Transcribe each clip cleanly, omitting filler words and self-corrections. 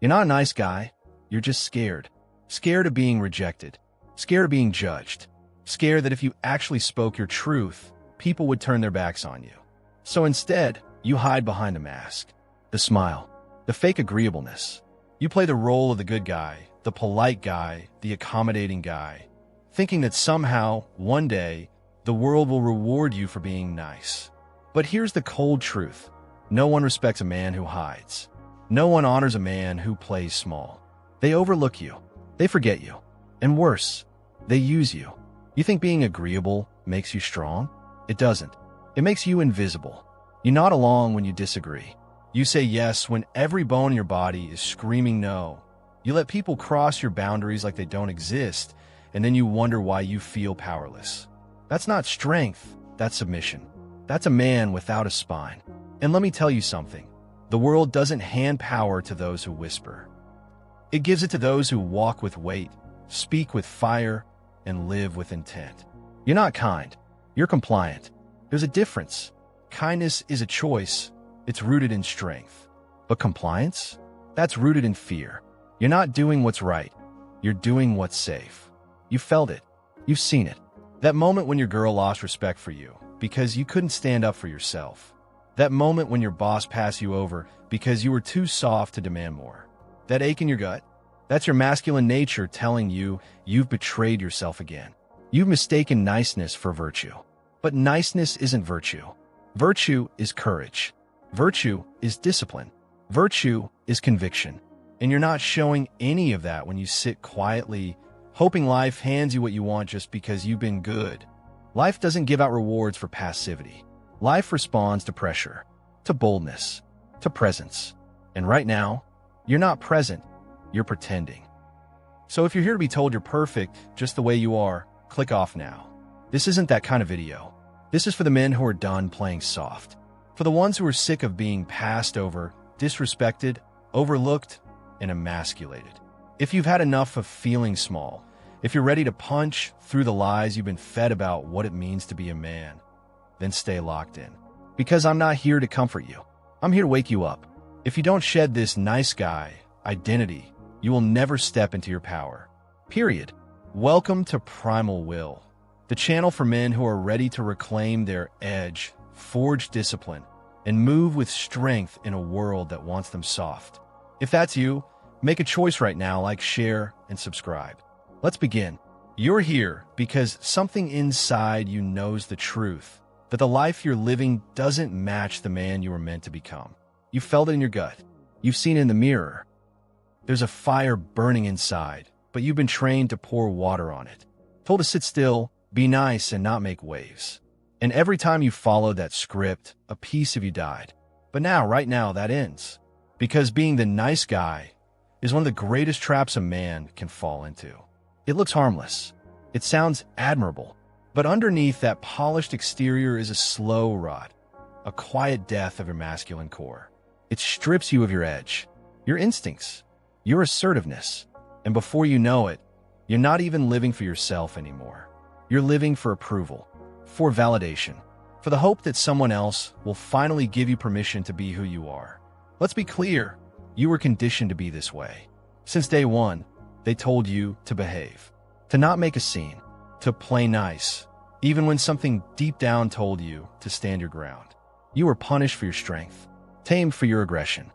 You're not a nice guy. You're just scared. Scared of being rejected. Scared of being judged. Scared that if you actually spoke your truth, people would turn their backs on you. So instead, you hide behind the mask, the smile, the fake agreeableness. You play the role of the good guy, the polite guy, the accommodating guy, thinking that somehow, one day, the world will reward you for being nice. But here's the cold truth. No one respects a man who hides. No one honors a man who plays small. They overlook you. They forget you. And worse, they use you. You think being agreeable makes you strong? It doesn't. It makes you invisible. You nod along when you disagree. You say yes when every bone in your body is screaming no. You let people cross your boundaries like they don't exist, and then you wonder why you feel powerless. That's not strength, that's submission. That's a man without a spine. And let me tell you something. The world doesn't hand power to those who whisper. It gives it to those who walk with weight, speak with fire, and live with intent. You're not kind. You're compliant. There's a difference. Kindness is a choice. It's rooted in strength. But compliance? That's rooted in fear. You're not doing what's right. You're doing what's safe. You felt it. You've seen it. That moment when your girl lost respect for you because you couldn't stand up for yourself. That moment when your boss passed you over because you were too soft to demand more. That ache in your gut? That's your masculine nature telling you you've betrayed yourself again. You've mistaken niceness for virtue. But niceness isn't virtue. Virtue is courage. Virtue is discipline. Virtue is conviction. And you're not showing any of that when you sit quietly, hoping life hands you what you want just because you've been good. Life doesn't give out rewards for passivity. Life responds to pressure, to boldness, to presence. And right now, you're not present, you're pretending. So if you're here to be told you're perfect just the way you are, click off now. This isn't that kind of video. This is for the men who are done playing soft. For the ones who are sick of being passed over, disrespected, overlooked, and emasculated. If you've had enough of feeling small, if you're ready to punch through the lies you've been fed about what it means to be a man, then stay locked in. Because I'm not here to comfort you. I'm here to wake you up. If you don't shed this nice guy identity, you will never step into your power. Period. Welcome to Primal Will, the channel for men who are ready to reclaim their edge, forge discipline, and move with strength in a world that wants them soft. If that's you, make a choice right now, like, share, and subscribe. Let's begin. You're here because something inside you knows the truth, that the life you're living doesn't match the man you were meant to become. You felt it in your gut. You've seen it in the mirror. There's a fire burning inside, but you've been trained to pour water on it. Told to sit still, be nice, and not make waves. And every time you followed that script, a piece of you died. But now, right now, that ends. Because being the nice guy is one of the greatest traps a man can fall into. It looks harmless. It sounds admirable. But underneath that polished exterior is a slow rot, a quiet death of your masculine core. It strips you of your edge, your instincts, your assertiveness. And before you know it, you're not even living for yourself anymore. You're living for approval, for validation, for the hope that someone else will finally give you permission to be who you are. Let's be clear, you were conditioned to be this way. Since day one, they told you to behave, to not make a scene, to play nice, even when something deep down told you to stand your ground. You were punished for your strength, tamed for your aggression,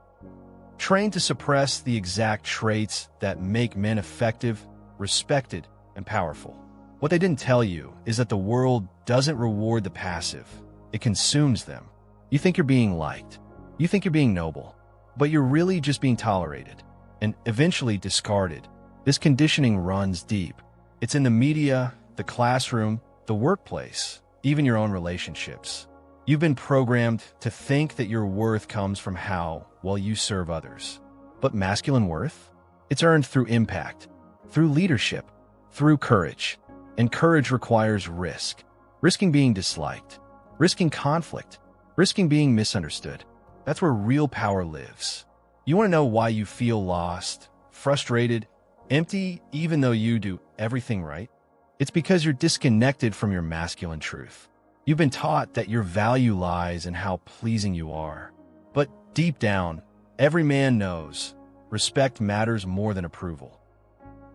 trained to suppress the exact traits that make men effective, respected, and powerful. What they didn't tell you is that the world doesn't reward the passive. It consumes them. You think you're being liked. You think you're being noble. But you're really just being tolerated and eventually discarded. This conditioning runs deep. It's in the media, the classroom, the workplace, even your own relationships. You've been programmed to think that your worth comes from how well you serve others. But masculine worth? It's earned through impact, through leadership, through courage. And courage requires risk. Risking being disliked, risking conflict, risking being misunderstood. That's where real power lives. You want to know why you feel lost, frustrated, empty, even though you do everything right? It's because you're disconnected from your masculine truth. You've been taught that your value lies in how pleasing you are. But deep down, every man knows respect matters more than approval.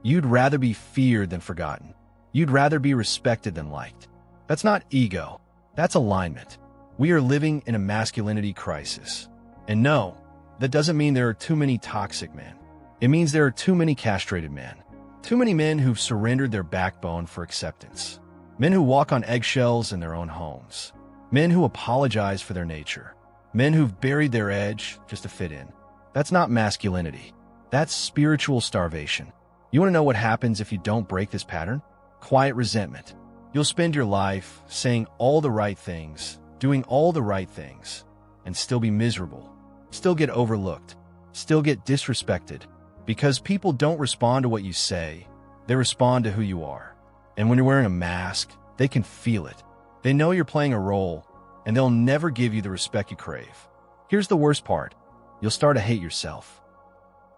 You'd rather be feared than forgotten. You'd rather be respected than liked. That's not ego. That's alignment. We are living in a masculinity crisis. And no, that doesn't mean there are too many toxic men. It means there are too many castrated men. Too many men who've surrendered their backbone for acceptance. Men who walk on eggshells in their own homes. Men who apologize for their nature. Men who've buried their edge just to fit in. That's not masculinity. That's spiritual starvation. You want to know what happens if you don't break this pattern? Quiet resentment. You'll spend your life saying all the right things, doing all the right things, and still be miserable. Still get overlooked. Still get disrespected. Because people don't respond to what you say, they respond to who you are. And when you're wearing a mask, they can feel it. They know you're playing a role, and they'll never give you the respect you crave. Here's the worst part. You'll start to hate yourself.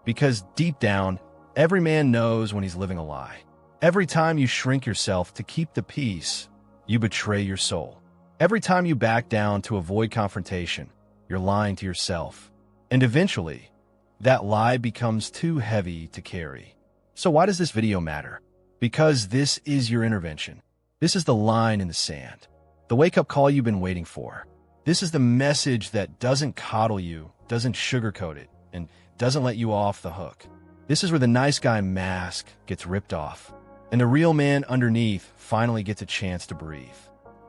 Because deep down, every man knows when he's living a lie. Every time you shrink yourself to keep the peace, you betray your soul. Every time you back down to avoid confrontation, you're lying to yourself. And eventually, that lie becomes too heavy to carry. So why does this video matter? Because this is your intervention. This is the line in the sand. The wake-up call you've been waiting for. This is the message that doesn't coddle you, doesn't sugarcoat it, and doesn't let you off the hook. This is where the nice guy mask gets ripped off, and the real man underneath finally gets a chance to breathe.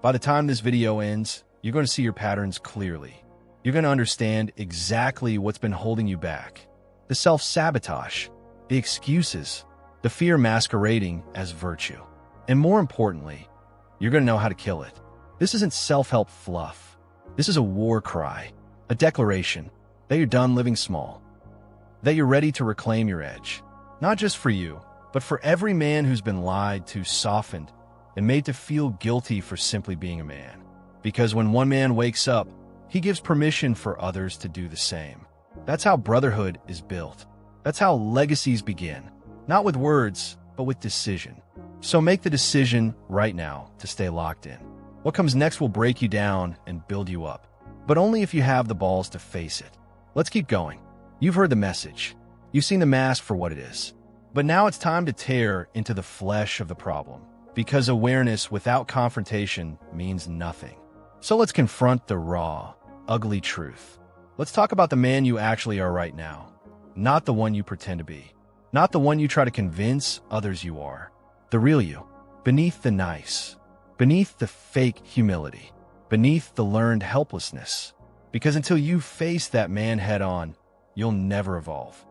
By the time this video ends, you're going to see your patterns clearly. You're going to understand exactly what's been holding you back. The self-sabotage, the excuses, the fear masquerading as virtue. And more importantly, you're going to know how to kill it. This isn't self-help fluff. This is a war cry, a declaration that you're done living small, that you're ready to reclaim your edge. Not just for you, but for every man who's been lied to, softened, and made to feel guilty for simply being a man. Because when one man wakes up, he gives permission for others to do the same. That's how brotherhood is built. That's how legacies begin. Not with words, but with decision. So make the decision right now to stay locked in. What comes next will break you down and build you up, but only if you have the balls to face it. Let's keep going. You've heard the message. You've seen the mask for what it is. But now it's time to tear into the flesh of the problem, because awareness without confrontation means nothing. So let's confront the raw, ugly truth. Let's talk about the man you actually are right now, not the one you pretend to be, not the one you try to convince others you are. The real you, beneath the nice, beneath the fake humility, beneath the learned helplessness. Because until you face that man head on, you'll never evolve.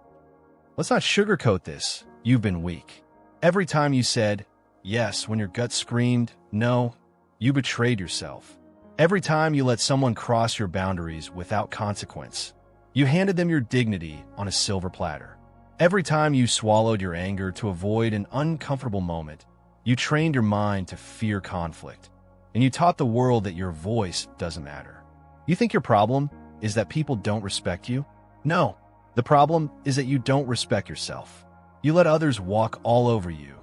Let's not sugarcoat this. You've been weak. Every time you said yes when your gut screamed no, you betrayed yourself. Every time you let someone cross your boundaries without consequence, you handed them your dignity on a silver platter. Every time you swallowed your anger to avoid an uncomfortable moment, you trained your mind to fear conflict, and you taught the world that your voice doesn't matter. You think your problem is that people don't respect you? No. The problem is that you don't respect yourself. You let others walk all over you,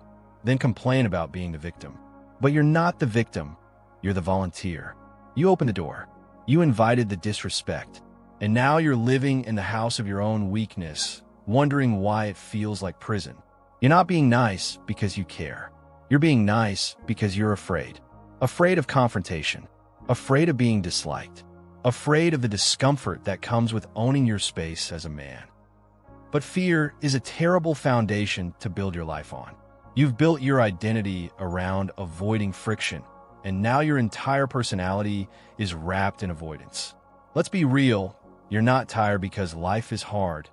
then complain about being the victim. But you're not the victim. You're the volunteer. You opened the door. You invited the disrespect. And now you're living in the house of your own weakness, wondering why it feels like prison. You're not being nice because you care. You're being nice because you're afraid. Afraid of confrontation. Afraid of being disliked. Afraid of the discomfort that comes with owning your space as a man. But fear is a terrible foundation to build your life on. You've built your identity around avoiding friction, and now your entire personality is wrapped in avoidance. Let's be real, you're not tired because life is hard.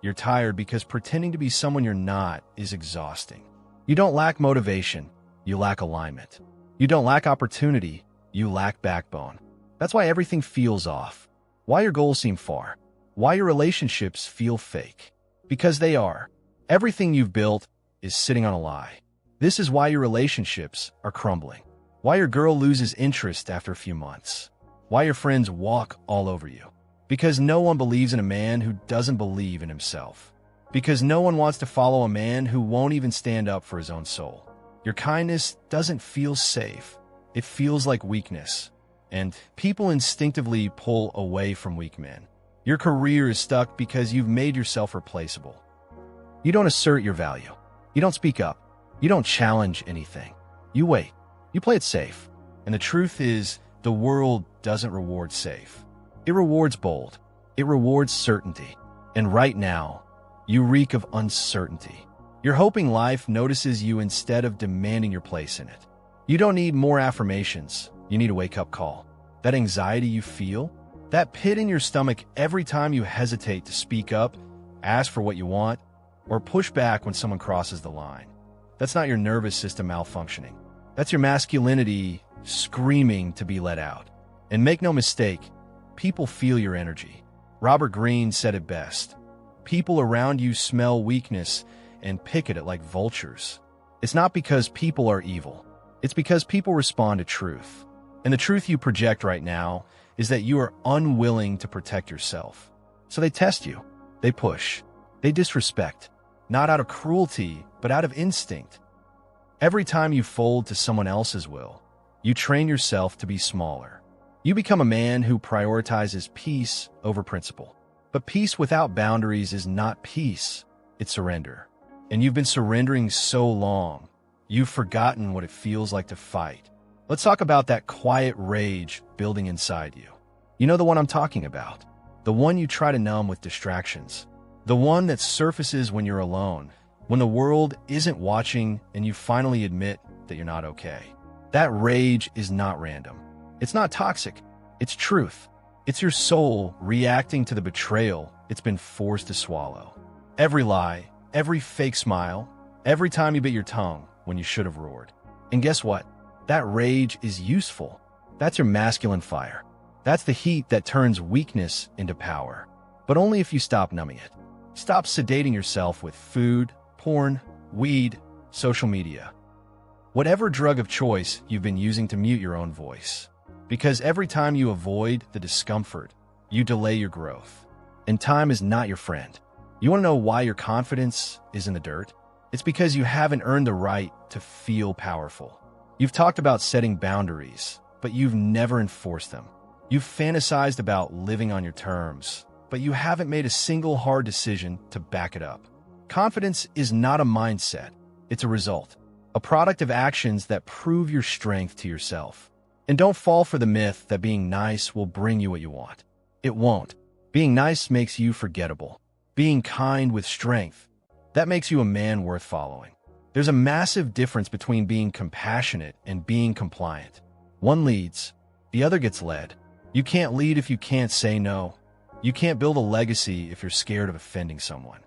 You're tired because pretending to be someone you're not is exhausting. You don't lack motivation, you lack alignment. You don't lack opportunity, you lack backbone. That's why everything feels off. Why your goals seem far. Why your relationships feel fake. Because they are. Everything you've built is sitting on a lie. This is why your relationships are crumbling. Why your girl loses interest after a few months. Why your friends walk all over you. Because no one believes in a man who doesn't believe in himself. Because no one wants to follow a man who won't even stand up for his own soul. Your kindness doesn't feel safe. It feels like weakness. And people instinctively pull away from weak men. Your career is stuck because you've made yourself replaceable. You don't assert your value. You don't speak up. You don't challenge anything. You wait. You play it safe. And the truth is, the world doesn't reward safe. It rewards bold. It rewards certainty. And right now, you reek of uncertainty. You're hoping life notices you instead of demanding your place in it. You don't need more affirmations. You need a wake-up call. That anxiety you feel, that pit in your stomach every time you hesitate to speak up, ask for what you want, or push back when someone crosses the line. That's not your nervous system malfunctioning. That's your masculinity screaming to be let out. And make no mistake, people feel your energy. Robert Greene said it best. People around you smell weakness and pick at it like vultures. It's not because people are evil. It's because people respond to truth. And the truth you project right now is that you are unwilling to protect yourself. So they test you. They push. They disrespect. Not out of cruelty, but out of instinct. Every time you fold to someone else's will, you train yourself to be smaller. You become a man who prioritizes peace over principle. But peace without boundaries is not peace, it's surrender. And you've been surrendering so long, you've forgotten what it feels like to fight. Let's talk about that quiet rage building inside you. You know the one I'm talking about. The one you try to numb with distractions. The one that surfaces when you're alone, when the world isn't watching and you finally admit that you're not okay. That rage is not random. It's not toxic. It's truth. It's your soul reacting to the betrayal it's been forced to swallow. Every lie, every fake smile, every time you bit your tongue when you should have roared. And guess what? That rage is useful. That's your masculine fire. That's the heat that turns weakness into power. But only if you stop numbing it. Stop sedating yourself with food, porn, weed, social media. Whatever drug of choice you've been using to mute your own voice. Because every time you avoid the discomfort, you delay your growth. And time is not your friend. You want to know why your confidence is in the dirt? It's because you haven't earned the right to feel powerful. You've talked about setting boundaries, but you've never enforced them. You've fantasized about living on your terms, but you haven't made a single hard decision to back it up. Confidence is not a mindset. It's a result, a product of actions that prove your strength to yourself. And don't fall for the myth that being nice will bring you what you want. It won't. Being nice makes you forgettable. Being kind with strength, that makes you a man worth following. There's a massive difference between being compassionate and being compliant. One leads, the other gets led. You can't lead if you can't say no. You can't build a legacy if you're scared of offending someone.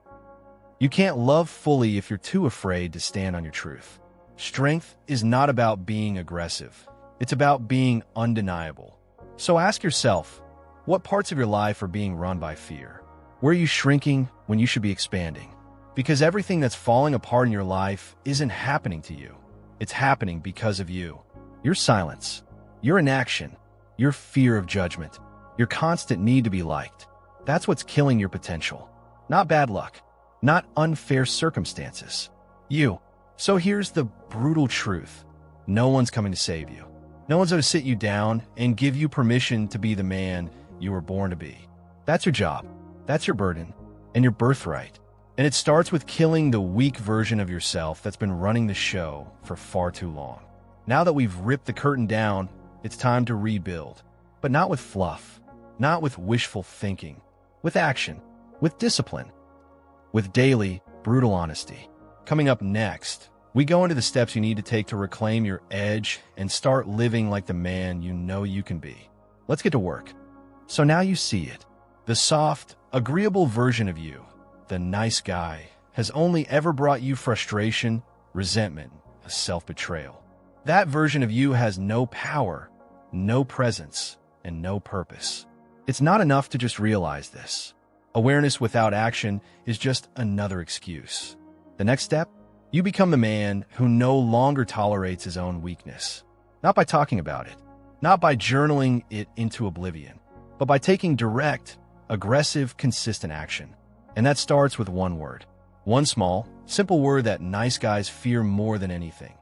You can't love fully if you're too afraid to stand on your truth. Strength is not about being aggressive. It's about being undeniable. So ask yourself, what parts of your life are being run by fear? Where are you shrinking when you should be expanding? Because everything that's falling apart in your life isn't happening to you. It's happening because of you. Your silence, your inaction, your fear of judgment, your constant need to be liked. That's what's killing your potential. Not bad luck, not unfair circumstances. You. So here's the brutal truth. No one's coming to save you. No one's going to sit you down and give you permission to be the man you were born to be. That's your job. That's your burden and your birthright. And it starts with killing the weak version of yourself that's been running the show for far too long. Now that we've ripped the curtain down, it's time to rebuild. But not with fluff, not with wishful thinking, with action, with discipline, with daily, brutal honesty. Coming up next, we go into the steps you need to take to reclaim your edge and start living like the man you know you can be. Let's get to work. So now you see it. The soft, agreeable version of you, the nice guy, has only ever brought you frustration, resentment, a self-betrayal. That version of you has no power, no presence, and no purpose. It's not enough to just realize this. Awareness without action is just another excuse. The next step? You become the man who no longer tolerates his own weakness. Not by talking about it, not by journaling it into oblivion, but by taking direct, aggressive, consistent action. And that starts with one word. One small, simple word that nice guys fear more than anything.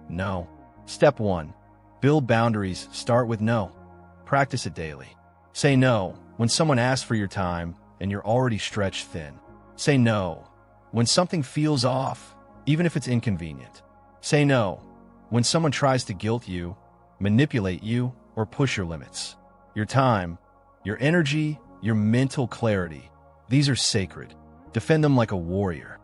No. Step 1. Build boundaries. Start with no. Practice it daily. Say no when someone asks for your time and you're already stretched thin. Say no when something feels off, even if it's inconvenient. Say no when someone tries to guilt you, manipulate you, or push your limits. Your time, your energy, your mental clarity, these are sacred. Defend them like a warrior.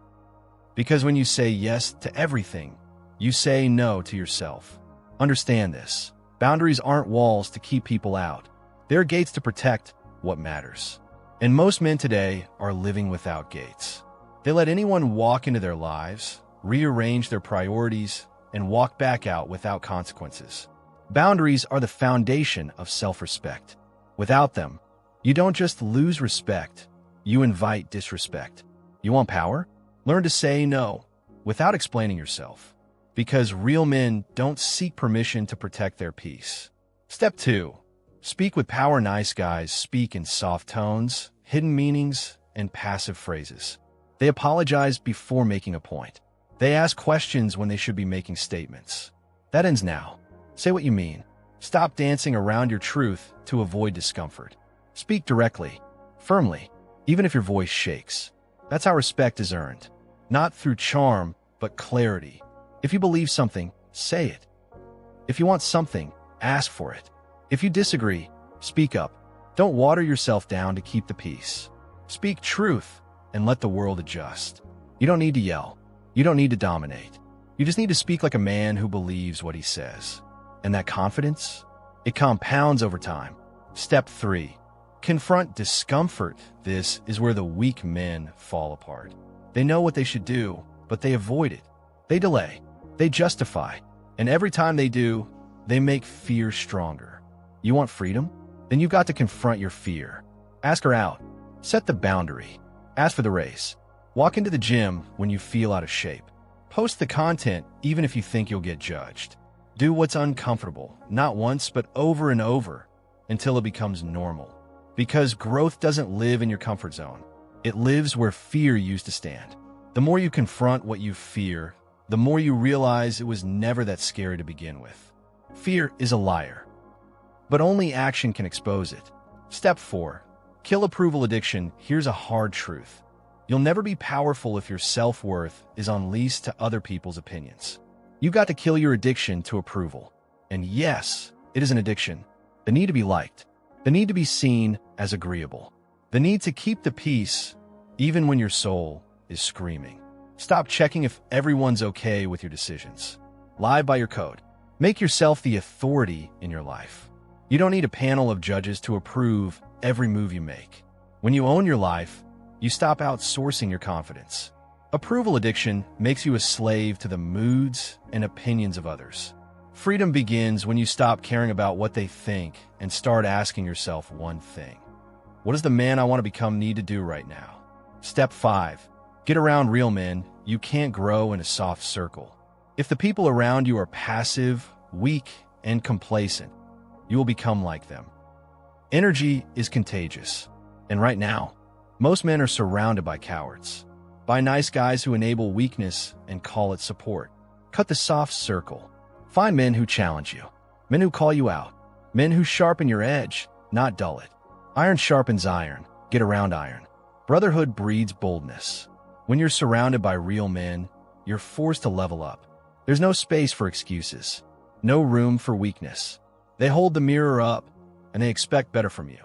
Because when you say yes to everything, you say no to yourself. Understand this. Boundaries aren't walls to keep people out. They're gates to protect what matters. And most men today are living without gates. They let anyone walk into their lives, rearrange their priorities, and walk back out without consequences. Boundaries are the foundation of self-respect. Without them, you don't just lose respect, you invite disrespect. You want power? Learn to say no without explaining yourself. Because real men don't seek permission to protect their peace. Step 2. Speak with power. Nice guys speak in soft tones, hidden meanings, and passive phrases. They apologize before making a point. They ask questions when they should be making statements. That ends now. Say what you mean. Stop dancing around your truth to avoid discomfort. Speak directly, firmly, even if your voice shakes. That's how respect is earned. Not through charm, but clarity. If you believe something, say it. If you want something, ask for it. If you disagree, speak up. Don't water yourself down to keep the peace. Speak truth and let the world adjust. You don't need to yell. You don't need to dominate. You just need to speak like a man who believes what he says. And that confidence, it compounds over time. Step 3. Confront discomfort. This is where the weak men fall apart. They know what they should do, but they avoid it. They delay. They justify. And every time they do, they make fear stronger. You want freedom? Then you've got to confront your fear. Ask her out. Set the boundary. Ask for the raise. Walk into the gym when you feel out of shape. Post the content even if you think you'll get judged. Do what's uncomfortable, not once, but over and over, until it becomes normal. Because growth doesn't live in your comfort zone. It lives where fear used to stand. The more you confront what you fear, the more you realize it was never that scary to begin with. Fear is a liar, but only action can expose it. Step 4. Kill approval addiction. Here's a hard truth. You'll never be powerful if your self-worth is unleashed to other people's opinions. You've got to kill your addiction to approval. And yes, it is an addiction. The need to be liked. The need to be seen as agreeable. The need to keep the peace, even when your soul is screaming. Stop checking if everyone's okay with your decisions. Live by your code. Make yourself the authority in your life. You don't need a panel of judges to approve every move you make. When you own your life, you stop outsourcing your confidence. Approval addiction makes you a slave to the moods and opinions of others. Freedom begins when you stop caring about what they think and start asking yourself one thing. What does the man I want to become need to do right now? Step 5. Get around real men. You can't grow in a soft circle. If the people around you are passive, weak, and complacent, you will become like them. Energy is contagious. And right now, most men are surrounded by cowards. By nice guys who enable weakness and call it support. Cut the soft circle. Find men who challenge you. Men who call you out. Men who sharpen your edge, not dull it. Iron sharpens iron. Get around iron. Brotherhood breeds boldness. When you're surrounded by real men, you're forced to level up. There's no space for excuses. No room for weakness. They hold the mirror up, and they expect better from you.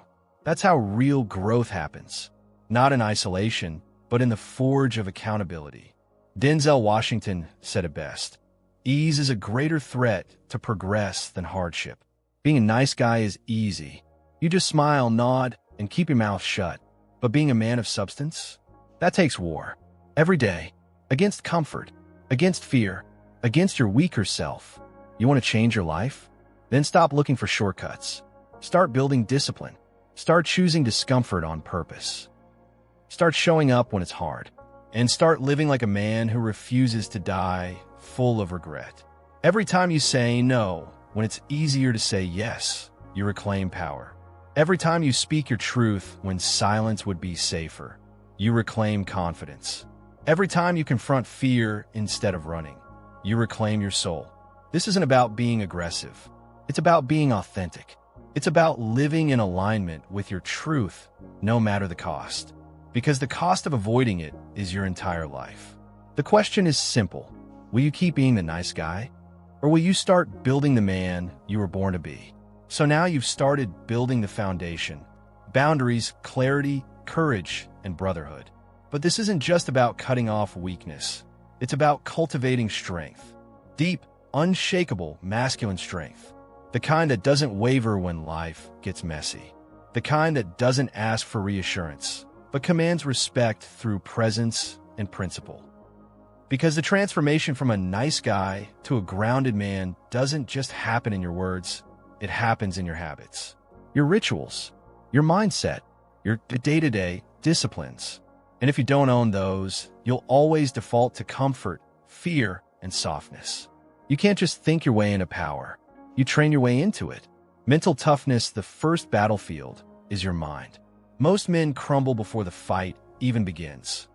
That's how real growth happens. Not in isolation, but in the forge of accountability. Denzel Washington said it best. Ease is a greater threat to progress than hardship. Being a nice guy is easy. You just smile, nod, and keep your mouth shut. But being a man of substance? That takes war. Every day. Against comfort. Against fear. Against your weaker self. You want to change your life? Then stop looking for shortcuts. Start building discipline. Start choosing discomfort on purpose. Start showing up when it's hard. And start living like a man who refuses to die full of regret. Every time you say no, when it's easier to say yes, you reclaim power. Every time you speak your truth when silence would be safer, you reclaim confidence. Every time you confront fear instead of running, you reclaim your soul. This isn't about being aggressive. It's about being authentic. It's about living in alignment with your truth, no matter the cost. because the cost of avoiding it is your entire life. The question is simple. Will you keep being the nice guy? Or will you start building the man you were born to be? So now you've started building the foundation. Boundaries, clarity, courage, and brotherhood. But this isn't just about cutting off weakness. It's about cultivating strength. Deep, unshakable, masculine strength. The kind that doesn't waver when life gets messy. The kind that doesn't ask for reassurance, but commands respect through presence and principle. Because the transformation from a nice guy to a grounded man doesn't just happen in your words, it happens in your habits, your rituals, your mindset, your day-to-day disciplines. And if you don't own those, you'll always default to comfort, fear, and softness. You can't just think your way into power. You train your way into it. Mental toughness, the first battlefield, is your mind. Most men crumble before the fight even begins.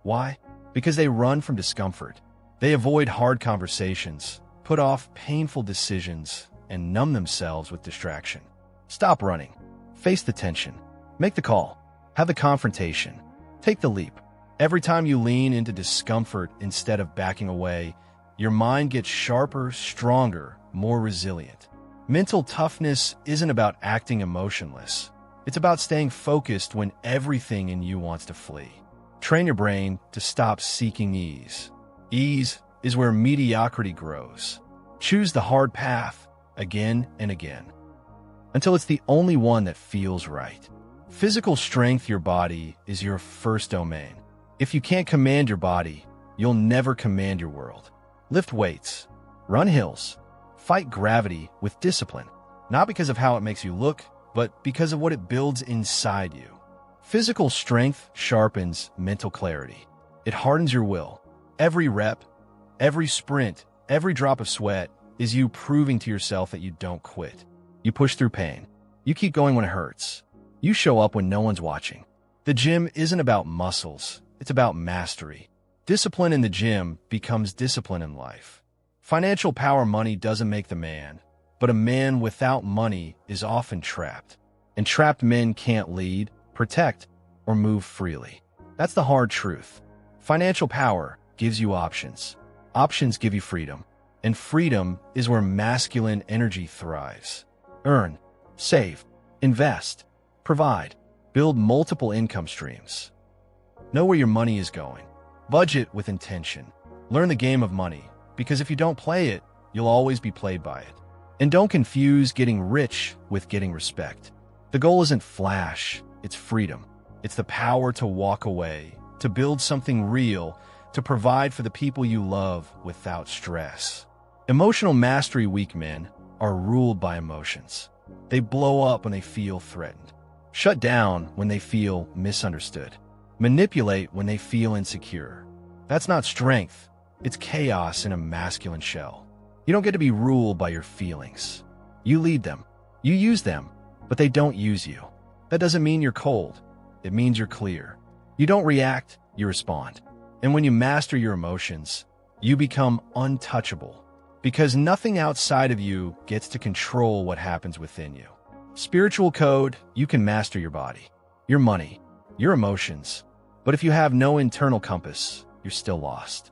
Why? Because they run from discomfort. They avoid hard conversations, put off painful decisions, and numb themselves with distraction. Stop running. Face the tension. Make the call. Have the confrontation. Take the leap. Every time you lean into discomfort instead of backing away, your mind gets sharper, stronger, more resilient. Mental toughness isn't about acting emotionless. It's about staying focused when everything in you wants to flee. Train your brain to stop seeking ease. Ease is where mediocrity grows. Choose the hard path again and again, until it's the only one that feels right. Physical strength, your body, is your first domain. If you can't command your body, you'll never command your world. Lift weights, run hills, fight gravity with discipline, not because of how it makes you look, but because of what it builds inside you. Physical strength sharpens mental clarity. It hardens your will. Every rep, every sprint, every drop of sweat is you proving to yourself that you don't quit. You push through pain. You keep going when it hurts. You show up when no one's watching. The gym isn't about muscles. It's about mastery. Discipline in the gym becomes discipline in life. Financial power, money doesn't make the man, but a man without money is often trapped. And trapped men can't lead, protect, or move freely. That's the hard truth. Financial power gives you options. Options give you freedom. And freedom is where masculine energy thrives. Earn, save, invest, provide, build multiple income streams. Know where your money is going. Budget with intention. Learn the game of money, because if you don't play it, you'll always be played by it. And don't confuse getting rich with getting respect. The goal isn't flash, it's freedom. It's the power to walk away, to build something real, to provide for the people you love without stress. Emotional mastery, weak men are ruled by emotions. They blow up when they feel threatened. Shut down when they feel misunderstood. Manipulate when they feel insecure. That's not strength. It's chaos in a masculine shell. You don't get to be ruled by your feelings. You lead them. You use them, but they don't use you. That doesn't mean you're cold. It means you're clear. You don't react, you respond. And when you master your emotions, you become untouchable, because nothing outside of you gets to control what happens within you. Spiritual code, you can master your body, your money, your emotions, but if you have no internal compass, you're still lost.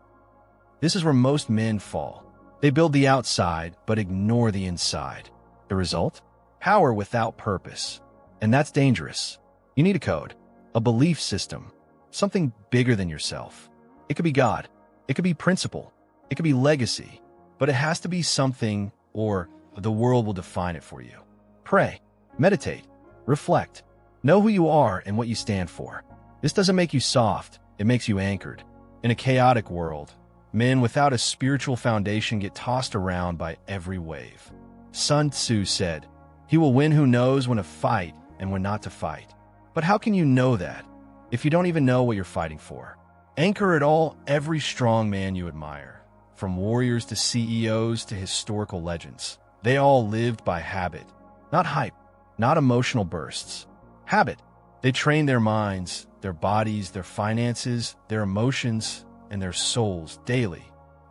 This is where most men fall. They build the outside, but ignore the inside. The result? Power without purpose. And that's dangerous. You need a code, a belief system, something bigger than yourself. It could be God. It could be principle. It could be legacy. But it has to be something, or the world will define it for you. Pray, meditate, reflect. Know who you are and what you stand for. This doesn't make you soft. It makes you anchored. In a chaotic world, men without a spiritual foundation get tossed around by every wave. Sun Tzu said, "He will win who knows when to fight and when not to fight." But how can you know that if you don't even know what you're fighting for? Anchor it all. Every strong man you admire, from warriors to CEOs to historical legends, they all lived by habit, not hype, not emotional bursts. Habit. They trained their minds, their bodies, their finances, their emotions, and their souls daily,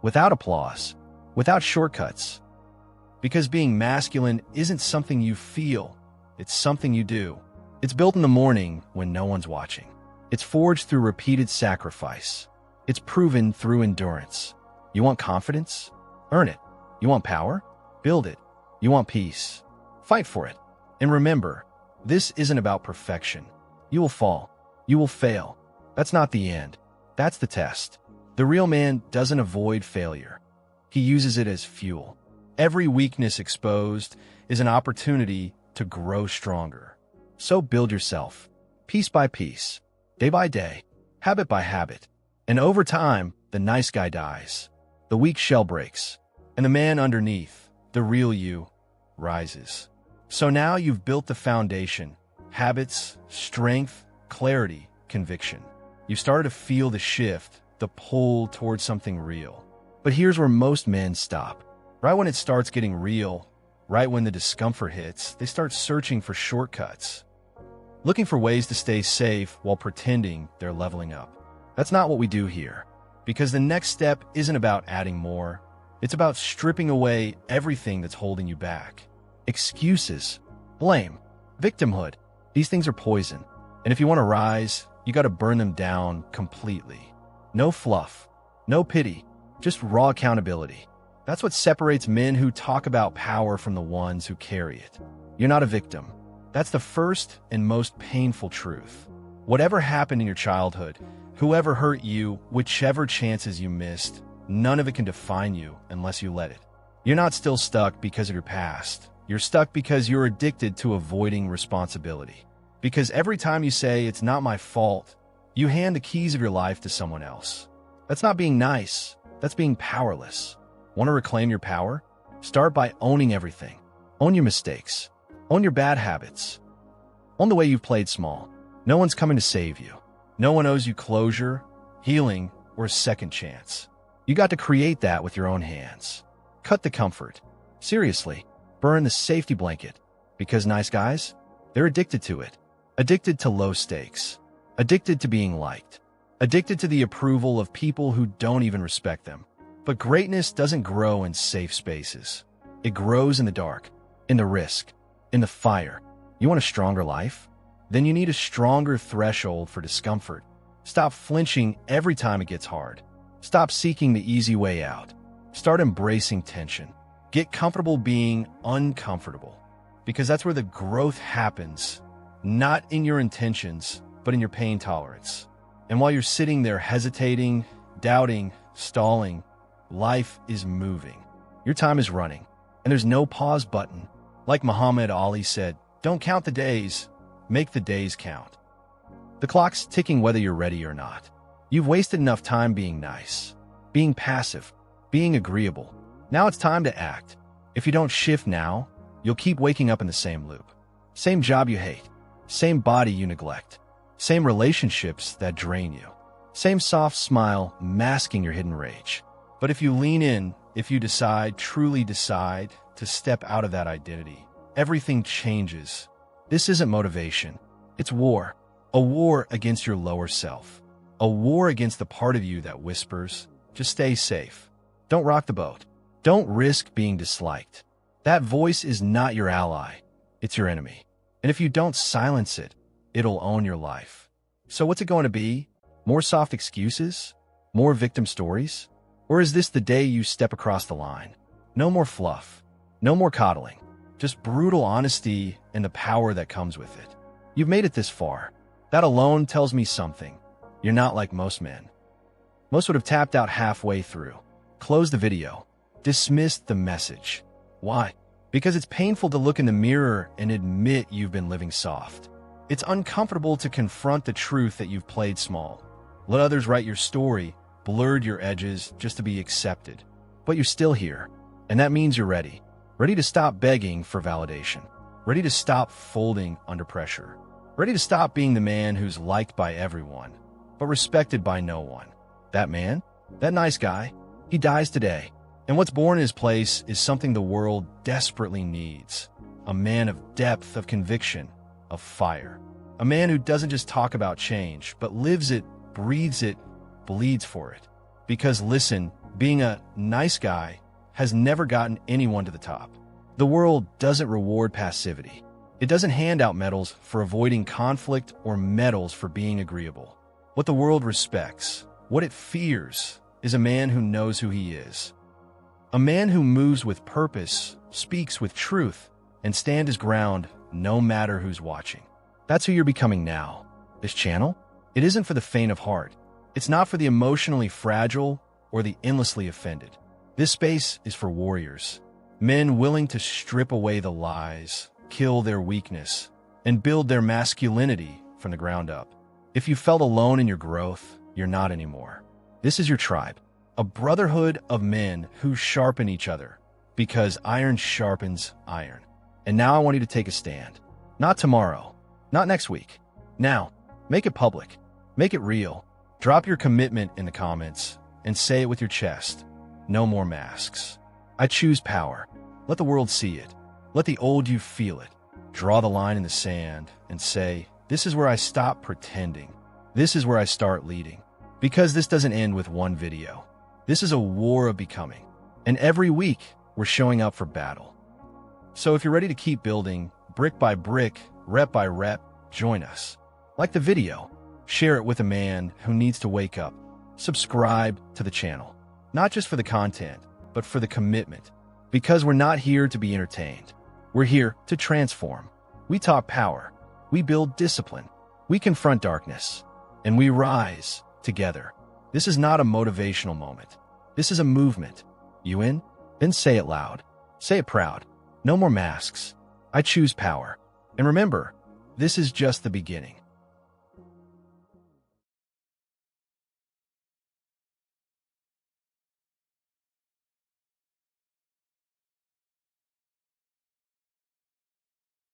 without applause, without shortcuts. Because being masculine isn't something you feel, it's something you do. It's built in the morning when no one's watching. It's forged through repeated sacrifice. It's proven through endurance. You want confidence? Earn it. You want power? Build it. You want peace? Fight for it. And remember, this isn't about perfection. You will fall. You will fail. That's not the end. That's the test. The real man doesn't avoid failure. He uses it as fuel. Every weakness exposed is an opportunity to grow stronger. So build yourself, piece by piece, day by day, habit by habit. And over time, the nice guy dies. The weak shell breaks. And the man underneath, the real you, rises. So now you've built the foundation, habits, strength, clarity, conviction. You started to feel the shift, the pull towards something real. But here's where most men stop. Right when it starts getting real, right when the discomfort hits, they start searching for shortcuts, looking for ways to stay safe while pretending they're leveling up. That's not what we do here, because the next step isn't about adding more. It's about stripping away everything that's holding you back. Excuses, blame, victimhood. These things are poison. And if you want to rise, you got to burn them down completely. No fluff, no pity, just raw accountability. That's what separates men who talk about power from the ones who carry it. You're not a victim. That's the first and most painful truth. Whatever happened in your childhood, whoever hurt you, whichever chances you missed, none of it can define you unless you let it. You're not still stuck because of your past. You're stuck because you're addicted to avoiding responsibility. Because every time you say, "It's not my fault," you hand the keys of your life to someone else. That's not being nice. That's being powerless. Want to reclaim your power? Start by owning everything. Own your mistakes. Own your bad habits. Own the way you've played small. No one's coming to save you. No one owes you closure, healing, or a second chance. You got to create that with your own hands. Cut the comfort. Seriously, burn the safety blanket. Because nice guys, they're addicted to it. Addicted to low stakes. Addicted to being liked. Addicted to the approval of people who don't even respect them. But greatness doesn't grow in safe spaces. It grows in the dark, in the risk, in the fire. You want a stronger life? Then you need a stronger threshold for discomfort. Stop flinching every time it gets hard. Stop seeking the easy way out. Start embracing tension. Get comfortable being uncomfortable. Because that's where the growth happens, not in your intentions, but in your pain tolerance. And while you're sitting there hesitating, doubting, stalling, life is moving. Your time is running, and there's no pause button. Like Muhammad Ali said, don't count the days, make the days count. The clock's ticking whether you're ready or not. You've wasted enough time being nice, being passive, being agreeable. Now it's time to act. If you don't shift now, you'll keep waking up in the same loop. Same job you hate, same body you neglect, same relationships that drain you, same soft smile masking your hidden rage. But if you lean in, if you decide, truly decide, to step out of that identity, everything changes. This isn't motivation. It's war. A war against your lower self. A war against the part of you that whispers, just stay safe. Don't rock the boat. Don't risk being disliked. That voice is not your ally. It's your enemy. And if you don't silence it, it'll own your life. So what's it going to be? More soft excuses? More victim stories? Or is this the day you step across the line? No more fluff. No more coddling. Just brutal honesty and the power that comes with it. You've made it this far. That alone tells me something. You're not like most men. Most would have tapped out halfway through, closed the video, dismissed the message. Why? Because it's painful to look in the mirror and admit you've been living soft. It's uncomfortable to confront the truth that you've played small. Let others write your story, blurred your edges just to be accepted. But you're still here, and that means you're ready. Ready to stop begging for validation. Ready to stop folding under pressure. Ready to stop being the man who's liked by everyone, but respected by no one. That man, that nice guy, he dies today. And what's born in his place is something the world desperately needs. A man of depth, of conviction, of fire. A man who doesn't just talk about change, but lives it, breathes it, bleeds for it. Because listen, being a nice guy has never gotten anyone to the top. The world doesn't reward passivity. It doesn't hand out medals for avoiding conflict or medals for being agreeable. What the world respects, what it fears, is a man who knows who he is. A man who moves with purpose, speaks with truth, and stands his ground no matter who's watching. That's who you're becoming now. This channel? It isn't for the faint of heart. It's not for the emotionally fragile or the endlessly offended. This space is for warriors. Men willing to strip away the lies, kill their weakness, and build their masculinity from the ground up. If you felt alone in your growth, you're not anymore. This is your tribe, a brotherhood of men who sharpen each other, because iron sharpens iron. And now I want you to take a stand. Not tomorrow, not next week. Now, make it public, make it real. Drop your commitment in the comments and say it with your chest. No more masks. I choose power. Let the world see it. Let the old you feel it. Draw the line in the sand and say, this is where I stop pretending. This is where I start leading. Because this doesn't end with one video. This is a war of becoming. And every week, we're showing up for battle. So if you're ready to keep building, brick by brick, rep by rep, join us. Like the video, share it with a man who needs to wake up. Subscribe to the channel. Not just for the content, but for the commitment. Because we're not here to be entertained. We're here to transform. We talk power. We build discipline. We confront darkness. And we rise together. This is not a motivational moment. This is a movement. You in? Then say it loud. Say it proud. No more masks. I choose power. And remember, this is just the beginning.